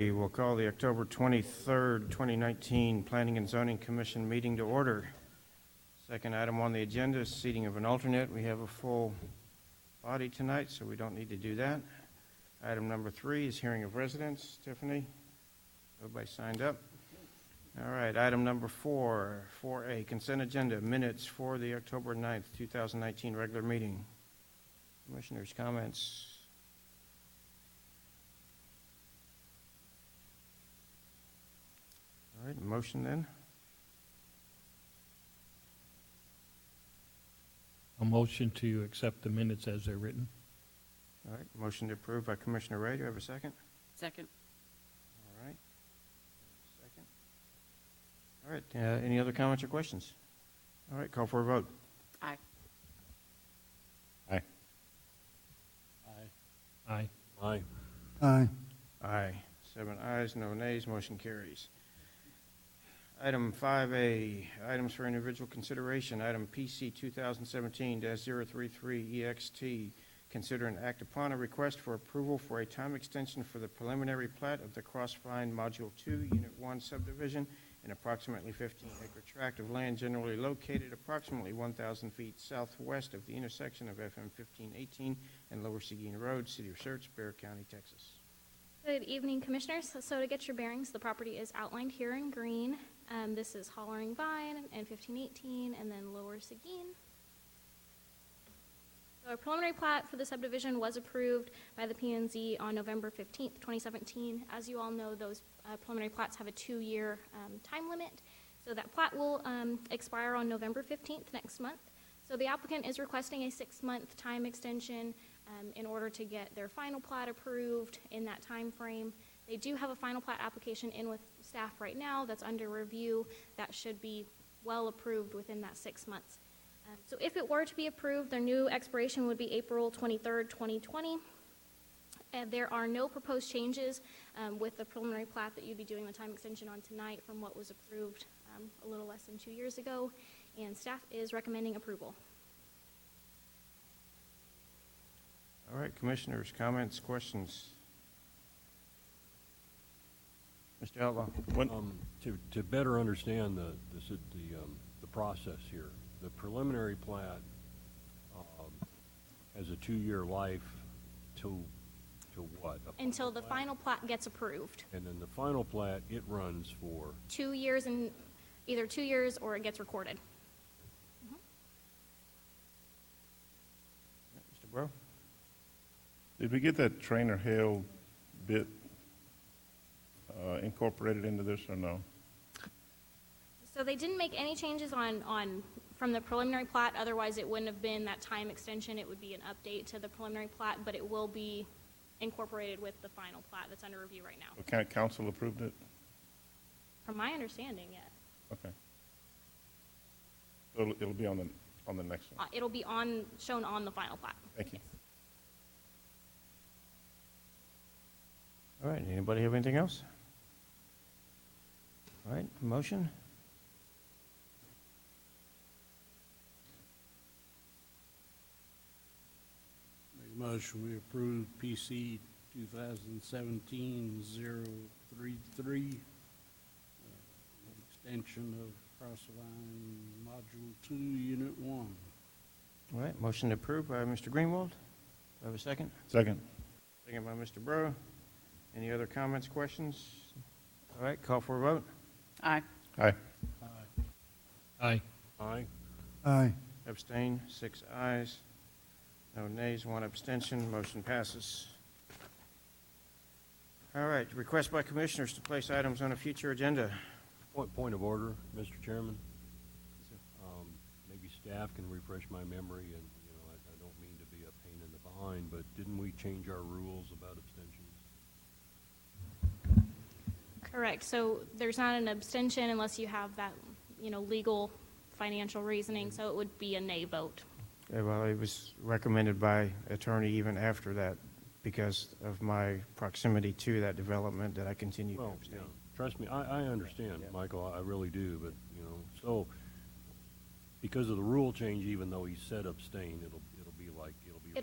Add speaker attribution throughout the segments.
Speaker 1: We will call the October 23rd, 2019 Planning and Zoning Commission meeting to order. Second item on the agenda is seating of an alternate. We have a full body tonight, so we don't need to do that. Item number 3 is hearing of residents. Tiffany, everybody signed up? All right, item number 4A, consent agenda, minutes for the October 9th, 2019 regular meeting. Commissioners' comments? All right, motion then.
Speaker 2: A motion to accept the minutes as they're written.
Speaker 1: All right, motion to approve by Commissioner Ray. Do I have a second?
Speaker 3: Second.
Speaker 1: All right. Second. All right, any other comments or questions? All right, call for a vote.
Speaker 3: Aye.
Speaker 4: Aye.
Speaker 2: Aye.
Speaker 4: Aye.
Speaker 5: Aye.
Speaker 1: Aye. 7 ayes, no nays, motion carries. Item 5A, items for individual consideration. Item PC 2017-033EXT. Consider and act upon a request for approval for a time extension for the preliminary plat of the Crossvine Module 2, Unit 1 subdivision, an approximately 15-acre tract of land generally located approximately 1,000 feet southwest of the intersection of FM 1518 and Lower Seguin Road, City of Schertz, Bexar County, Texas.
Speaker 6: Good evening, Commissioners. So to get your bearings, the property is outlined here in green. This is Hollering Vine and 1518, and then Lower Seguin. So a preliminary plat for the subdivision was approved by the P&Z on November 15th, 2017. As you all know, those preliminary plats have a 2-year time limit. So that plat will expire on November 15th next month. So the applicant is requesting a 6-month time extension in order to get their final plat approved in that time frame. They do have a final plat application in with staff right now that's under review. That should be well approved within that 6 months. So if it were to be approved, their new expiration would be April 23rd, 2020. And there are no proposed changes with the preliminary plat that you'd be doing the time extension on tonight from what was approved a little less than 2 years ago, and staff is recommending approval.
Speaker 1: All right, Commissioners, comments, questions? Mr. Outlaw.
Speaker 4: To better understand the process here, the preliminary plat has a 2-year life to what?
Speaker 6: Until the final plat gets approved.
Speaker 4: And then the final plat, it runs for
Speaker 6: 2 years, and either 2 years or it gets recorded.
Speaker 1: Mr. Bro?
Speaker 5: Did we get that Trainer Hale bit incorporated into this or no?
Speaker 6: So they didn't make any changes from the preliminary plat. Otherwise, it wouldn't have been that time extension. It would be an update to the preliminary plat, but it will be incorporated with the final plat that's under review right now.
Speaker 5: Okay, council approved it?
Speaker 6: From my understanding, yes.
Speaker 5: Okay. So it'll be on the next one.
Speaker 6: It'll be shown on the final plat.
Speaker 5: Thank you.
Speaker 6: Yes.
Speaker 1: All right, anybody have anything else? All right, motion?
Speaker 7: Make a motion, we approve PC 2017-033, extension of Crossvine Module 2, Unit 1.
Speaker 1: All right, motion approved by Mr. Greenwald. Do I have a second?
Speaker 5: Second.
Speaker 1: Second by Mr. Bro. Any other comments, questions? All right, call for a vote.
Speaker 3: Aye.
Speaker 5: Aye.
Speaker 2: Aye.
Speaker 4: aye.
Speaker 5: Aye.
Speaker 1: Abstain, 6 ayes. No nays, 1 abstention. Motion passes. All right, request by commissioners to place items on a future agenda.
Speaker 4: Point of order, Mr. Chairman. Maybe staff can refresh my memory, and I don't mean to be a pain in the behind, but didn't we change our rules about abstentions?
Speaker 6: Correct. So there's not an abstention unless you have that, legal financial reasoning. So it would be a nay vote.
Speaker 1: Well, it was recommended by attorney even after that because of my proximity to that development that I continue to abstain.
Speaker 4: Yeah. Trust me, I understand,
Speaker 1: Yeah.
Speaker 4: Michael, I really do, but, so because of the rule change, even though he said abstain, it'll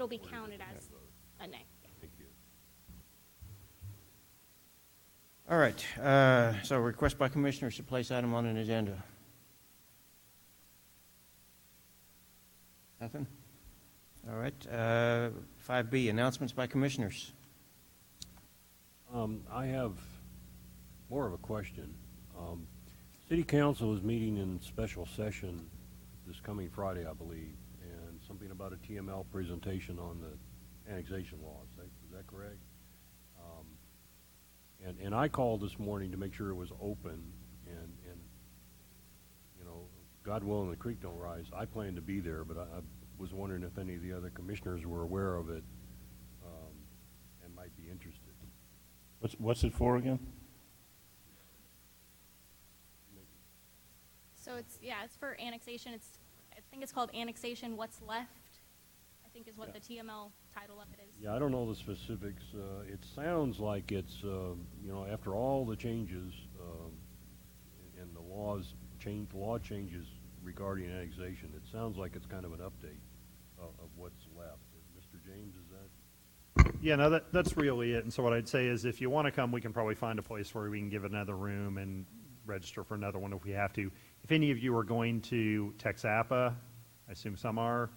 Speaker 4: be
Speaker 6: Counted as a nay.
Speaker 4: Thank you.
Speaker 1: All right, so request by commissioners to place item on an agenda. Nothing? All right, 5B, announcements by commissioners.
Speaker 4: I have more of a question. City Council is meeting in special session this coming Friday, I believe, and something about a TML presentation on the annexation law. Is that correct? And I called this morning to make sure it was open, and you know, God willing, the creek don't rise. I plan to be there, but I was wondering if any of the other commissioners were aware of it and might be interested.
Speaker 5: What's it for again?
Speaker 6: So it's, yeah, it's for annexation. I think it's called Annexation What's Left, I think is what the TML title of it is.
Speaker 4: Yeah, I don't know the specifics. It sounds like it's, you know, after all the changes and the law changes regarding annexation, it sounds like it's kind of an update of what's left. Mr. James, is that?
Speaker 3: Yeah, no, that's really it. And so what I'd say is if you want to come, we can probably find a place where we can give another room and register for another one if we have to. If any of you are going to Texapa, I assume some are,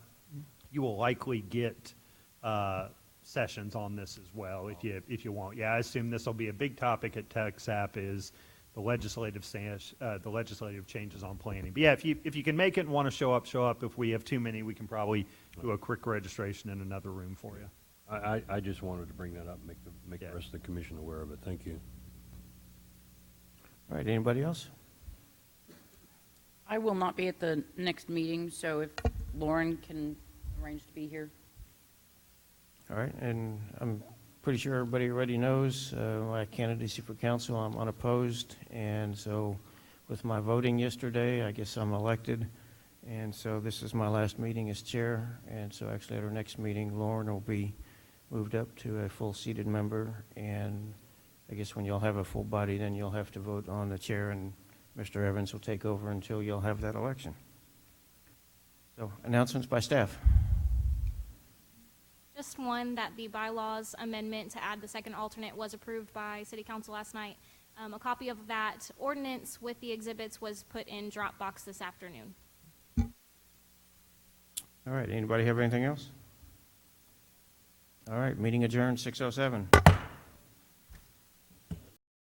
Speaker 3: you will likely get sessions on this as well if you want. Yeah, I assume this will be a big topic at Texap is the legislative changes on planning. But yeah, if you can make it and want to show up. If we have too many, we can probably do a quick registration in another room for you.
Speaker 4: I just wanted to bring that up and make the rest of the commission aware of it. Thank you.
Speaker 1: All right, anybody else?
Speaker 8: I will not be at the next meeting, so if Lauren can arrange to be here.
Speaker 1: All right, and I'm pretty sure everybody already knows my candidacy for council. I'm unopposed, and so with my voting yesterday, I guess I'm elected, and so this is my last meeting as chair, and so actually at our next meeting, Lauren will be moved up to a full-seated member, and I guess when you'll have a full body, then you'll have to vote on the chair, and Mr. Evans will take over until you'll have that election. So, announcements by staff.
Speaker 6: Just one, that the bylaws amendment to add the second alternate was approved by City Council last night. A copy of that ordinance with the exhibits was put in Dropbox this afternoon.
Speaker 1: All right, anybody have anything else? All right, meeting adjourned, 6:07.